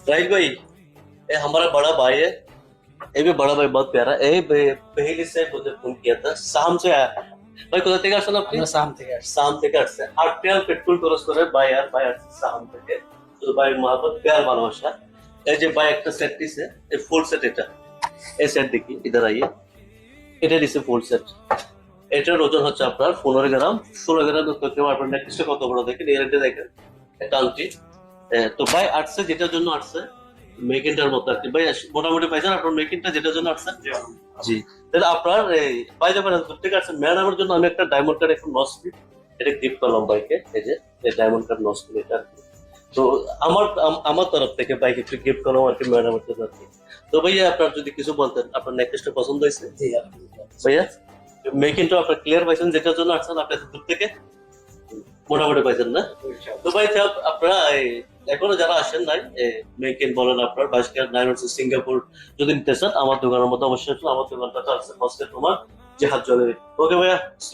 Right भाई, ये हमारा बड़ा भाई है। ये भी बड़ा भाई बहुत प्यारा है। पहले से मुझे फोन किया था, शाम से आया है। ভাই কোথা থেকে আসছেন আপনি? আমরা সাম থেকে আসছি। শাম থেকে আসছে। 8 রিয়াল পেট্রোল খরচ করে ভাই আর ভাই আসছে শাম থেকে। তো ভাইয়ের মহব্বত প্यार ভালোবাসা। এই যে ভাই একটা সেট দিছে, এই ফুল সেট এটা। এই সেট দেখি इधर आइए। এটা দিছে ফুল সেট। এটার ওজন হচ্ছে আপনার 15 গ্রাম। 16 গ্রাম ধরতে পারবেন। আপনার নেকলেসটা কত বড় দেখেন, এরটা দেখেন। একটা আংটি। তো ভাই আসছে যেটার জন্য আসছে মেকিংটার মতো আর কি। ভাই মোটামুটি পাইছেন আপনার মেকিংটা যেটার জন্য আসছেন? জি। তাহলে আপনার এই পাইতে পারেন ধরতে পারছেন। ম্যাডামের জন্য আমি একটা ডায়মন্ড কার্ড এখন নসবি এটা গিফট করলাম ভাইকে। এই যে এই ডায়মন্ড কার্ড নসবি এটা আর কি। তো আমার তরফ থেকে বাইক একটু গিফট করলাম আর কি ম্যাডামের জন্য আর কি। তো ভাইয়া আপনার যদি কিছু বলতেন, আপনার নেকলেসটা পছন্দ হয়েছে? জি আলহামদুলিল্লাহ। ভাইয়া মেকিংটা আপনার ক্লিয়ার পাইছেন যেটার জন্য আসছেন আপনি এত দূর থেকে? মোটামুটি পাইছেন না? তো ভাই আপনারা এখনো যারা আসেন নাই মেকিং বলেন আপনার বাসকেট ডায়মন্ড সিঙ্গাপুর যদি নিতে চান আমার দোকানের মতো অবশ্যই আসুন। আমার দোকানটা আছে মস্কে তোমার জিহাদ জুয়েলারি। ওকে ভাইয়া।